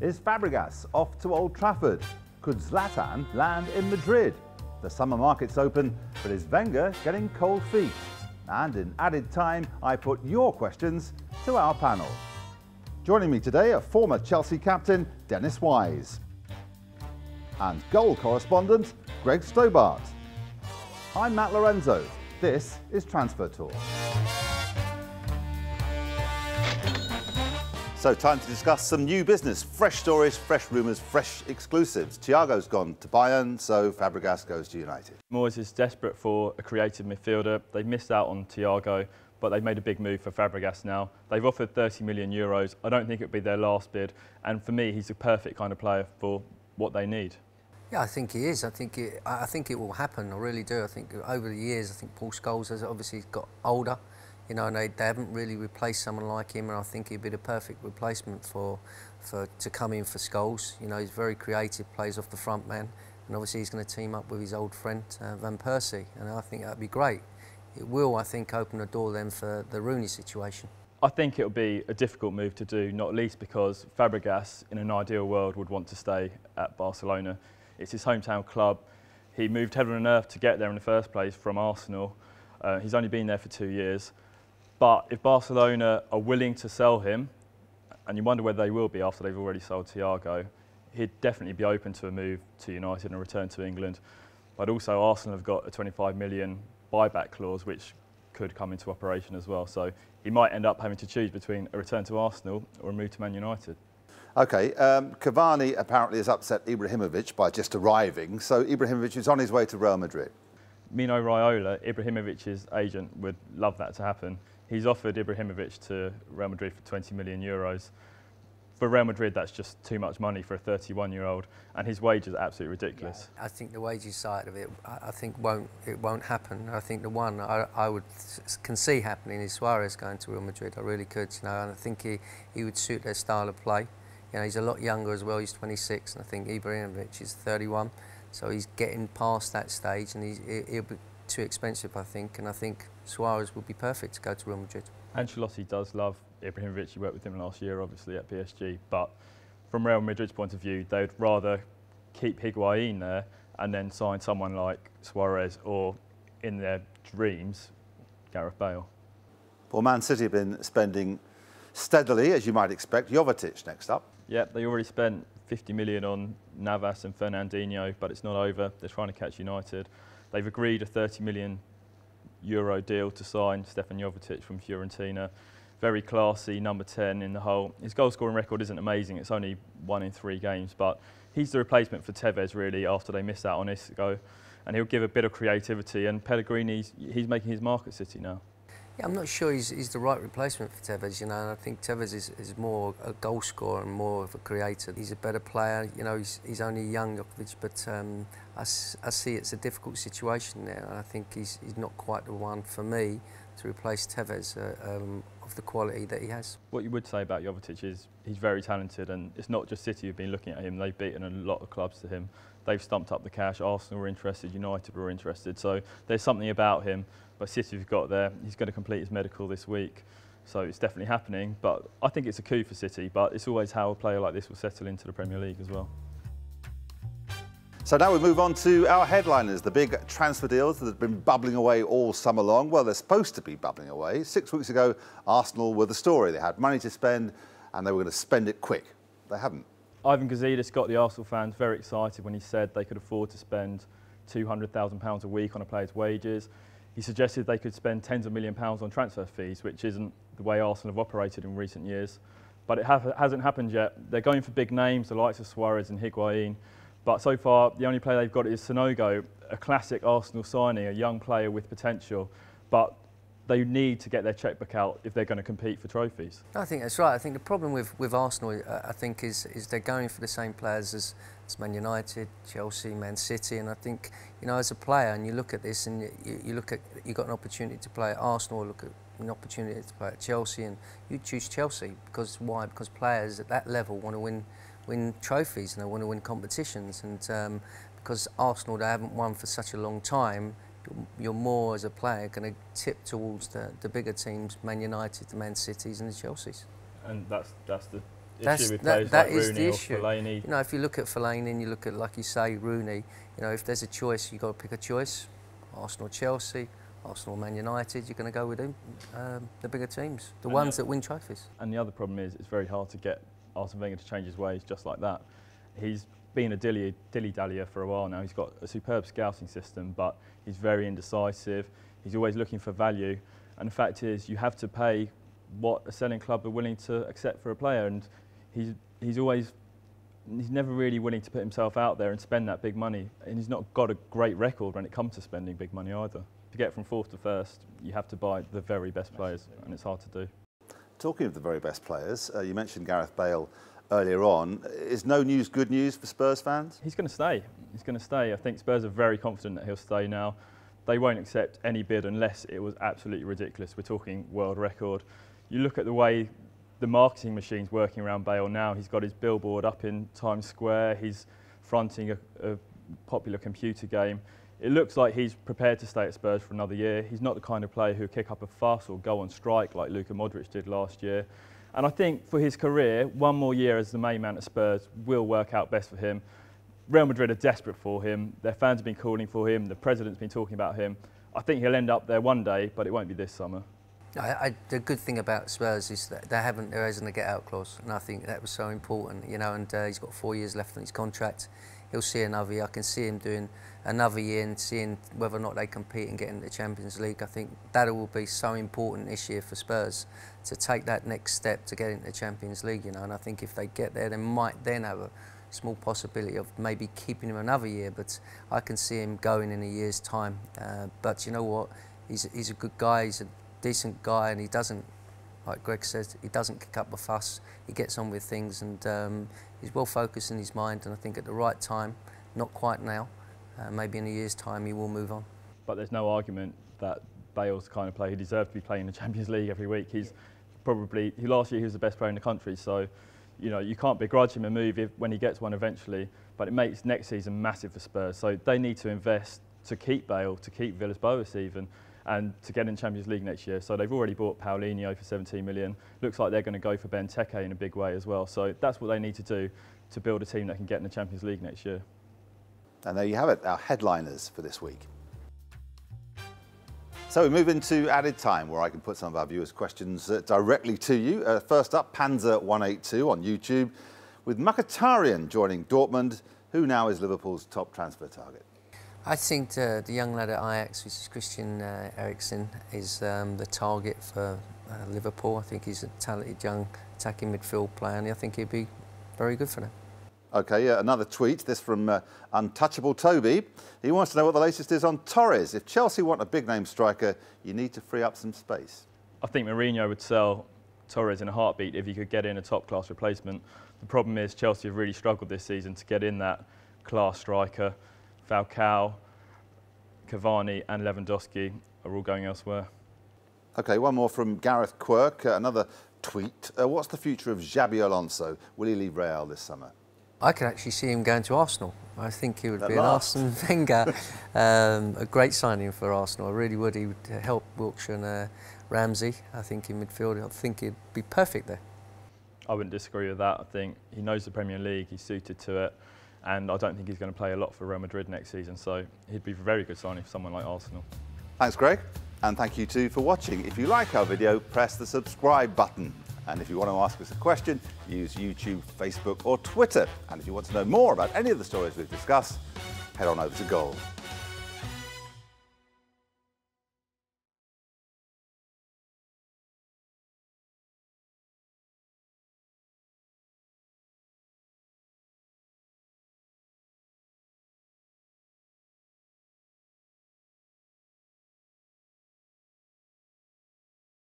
Is Fabregas off to Old Trafford? Could Zlatan land in Madrid? The summer market's open, but is Wenger getting cold feet? And in added time, I put your questions to our panel. Joining me today are former Chelsea captain Dennis Wise and goal correspondent Greg Stobart. I'm Matt Lorenzo. This is Transfer Talk. So time to discuss some new business, fresh stories, fresh rumours, fresh exclusives. Thiago's gone to Bayern, so Fabregas goes to United. Moyes is desperate for a creative midfielder. They've missed out on Thiago, but they've made a big move for Fabregas now. They've offered 30 million euros. I don't think it would be their last bid. And for me, he's a perfect kind of player for what they need. Yeah, I think he is. I think it will happen. I really do. I think over the years, I think Paul Scholes has obviously got older. You know, and they haven't really replaced someone like him, and I think he'd be the perfect replacement to come in for Scholes. You know, he's very creative, plays off the front man, and obviously he's going to team up with his old friend Van Persie, and I think that'd be great. It will, I think, open the door then for the Rooney situation. I think it'll be a difficult move to do, not least because Fabregas, in an ideal world, would want to stay at Barcelona. It's his hometown club. He moved heaven and earth to get there in the first place from Arsenal. He's only been there for 2 years. But if Barcelona are willing to sell him, and you wonder whether they will be after they've already sold Thiago, he'd definitely be open to a move to United and a return to England. But also Arsenal have got a 25 million buyback clause which could come into operation as well. So he might end up having to choose between a return to Arsenal or a move to Man United. OK, Cavani apparently has upset Ibrahimovic by just arriving, so Ibrahimovic is on his way to Real Madrid. Mino Raiola, Ibrahimovic's agent, would love that to happen. He's offered Ibrahimovic to Real Madrid for 20 million euros. For Real Madrid, that's just too much money for a 31-year-old, and his wages are absolutely ridiculous. Yeah, I think the wages side of it, I think it won't happen. I think the one I can see happening is Suarez going to Real Madrid. I really could, you know, and I think he would suit their style of play. You know, he's a lot younger as well. He's 26, and I think Ibrahimovic is 31, so he's getting past that stage, and he'll be too expensive, I think, and I think Suarez would be perfect to go to Real Madrid. Ancelotti does love Ibrahimovic. He worked with him last year, obviously, at PSG. But from Real Madrid's point of view, they'd rather keep Higuain there and then sign someone like Suarez or, in their dreams, Gareth Bale. Well, Man City have been spending steadily, as you might expect. Jovetic next up. Yeah, they already spent 50 million on Navas and Fernandinho, but it's not over. They're trying to catch United. They've agreed a 30 million euro deal to sign Stefan Jovetic from Fiorentina. Very classy, number 10 in the whole. His goal scoring record isn't amazing, it's only 1 in 3 games, but he's the replacement for Tevez really after they missed out on Isco, and he'll give a bit of creativity, and Pellegrini's, he's making his mark at City now. Yeah, I'm not sure he's the right replacement for Tevez, you know, and I think Tevez is more a goal scorer and more of a creator. He's a better player, you know, he's only young, Jokovic, but I see it's a difficult situation there, and I think he's not quite the one for me to replace Tevez of the quality that he has. What you would say about Jovetic is he's very talented, and it's not just City who've been looking at him, they've beaten a lot of clubs to him. They've stumped up the cash, Arsenal were interested, United were interested, so there's something about him. But City have got there, he's going to complete his medical this week, so it's definitely happening. But I think it's a coup for City, but it's always how a player like this will settle into the Premier League as well. So now we move on to our headliners, the big transfer deals that have been bubbling away all summer long. Well, they're supposed to be bubbling away. 6 weeks ago, Arsenal were the story. They had money to spend and they were going to spend it quick. They haven't. Ivan Gazidis got the Arsenal fans very excited when he said they could afford to spend £200,000 a week on a player's wages. He suggested they could spend tens of £millions on transfer fees, which isn't the way Arsenal have operated in recent years. But it hasn't happened yet. They're going for big names, the likes of Suarez and Higuain. But so far, the only player they've got is Sonogo, a classic Arsenal signing, a young player with potential. But they need to get their chequebook out if they're going to compete for trophies. I think that's right. I think the problem with Arsenal, I think, is they're going for the same players as Man United, Chelsea, Man City, and I think, you know, as a player, and you look at this, and you got an opportunity to play at Arsenal, look at an opportunity to play at Chelsea, and you choose Chelsea because why? Because players at that level want to win trophies and they want to win competitions, and because Arsenal, they haven't won for such a long time. You're more, as a player, going to tip towards the bigger teams, Man United, the Man Cities and the Chelseas. And that's the That is the issue. You know, if you look at Fellaini and you look at, like you say, Rooney, you know, if there's a choice, you've got to pick a choice. Arsenal, Chelsea, Arsenal, Man United, you're going to go with them, the bigger teams, the ones that win trophies. And the other problem is it's very hard to get Arsene Wenger to change his ways just like that. He's been a dilly-dallier for a while now. He's got a superb scouting system, but he's very indecisive. He's always looking for value. And the fact is, you have to pay what a selling club are willing to accept for a player. And he's never really willing to put himself out there and spend that big money. And he's not got a great record when it comes to spending big money either. To get from fourth to first, you have to buy the very best players, and it's hard to do. Talking of the very best players, you mentioned Gareth Bale earlier on. Is no news good news for Spurs fans? He's going to stay. He's going to stay. I think Spurs are very confident that he'll stay now. They won't accept any bid unless it was absolutely ridiculous. We're talking world record. You look at the way the marketing machine's working around Bale now. He's got his billboard up in Times Square. He's fronting a popular computer game. It looks like he's prepared to stay at Spurs for another year. He's not the kind of player who'll kick up a fuss or go on strike like Luka Modric did last year. And I think for his career, one more year as the main man at Spurs will work out best for him. Real Madrid are desperate for him. Their fans have been calling for him. The president's been talking about him. I think he'll end up there one day, but it won't be this summer. The good thing about Spurs is that there isn't a get-out clause, and I think that was so important, you know. And he's got 4 years left on his contract. He'll see another year. I can see him doing another year and seeing whether or not they compete and get into the Champions League. I think that will be so important this year for Spurs to take that next step to get into the Champions League, you know. And I think if they get there, they might then have a small possibility of maybe keeping him another year. But I can see him going in a year's time. But you know what? He's a good guy. He's a decent guy, and he doesn't, like Greg says, he doesn't kick up a fuss. He gets on with things, and he's well focused in his mind. And I think at the right time, not quite now, maybe in a year's time, he will move on. But there's no argument that Bale's the kind of player who deserves to be playing the Champions League every week. He's probably, last year he was the best player in the country, so you know, you can't begrudge him a move when he gets one eventually, but it makes next season massive for Spurs. So they need to invest to keep Bale, to keep Villas-Boas even, and to get in Champions League next year. So they've already bought Paulinho for 17 million. Looks like they're going to go for Benteke in a big way as well. So that's what they need to do to build a team that can get in the Champions League next year. And there you have it, our headliners for this week. So we move into added time, where I can put some of our viewers' questions directly to you. First up, Panzer182 on YouTube, with Mkhitaryan joining Dortmund, who now is Liverpool's top transfer target. I think the young lad at Ajax, which is Christian Eriksen, is the target for Liverpool. I think he's a talented young attacking midfield player, and I think he'd be very good for them. OK, another tweet, this from Untouchable Toby. He wants to know what the latest is on Torres. If Chelsea want a big-name striker, you need to free up some space. I think Mourinho would sell Torres in a heartbeat if he could get in a top-class replacement. The problem is Chelsea have really struggled this season to get in that class striker. Falcao, Cavani and Lewandowski are all going elsewhere. OK, one more from Gareth Quirk, another tweet. What's the future of Xabi Alonso? Will he leave Real this summer? I could actually see him going to Arsenal. I think he would be an Arsene Wenger, a great signing for Arsenal. I really would. He would help Wilshere and Ramsey, I think, in midfield. I think he'd be perfect there. I wouldn't disagree with that. I think he knows the Premier League, he's suited to it, and I don't think he's going to play a lot for Real Madrid next season, so he'd be a very good signing for someone like Arsenal. Thanks, Greg, and thank you too for watching. If you like our video, press the subscribe button. And if you want to ask us a question, use YouTube, Facebook or Twitter. And if you want to know more about any of the stories we've discussed, head on over to Goal.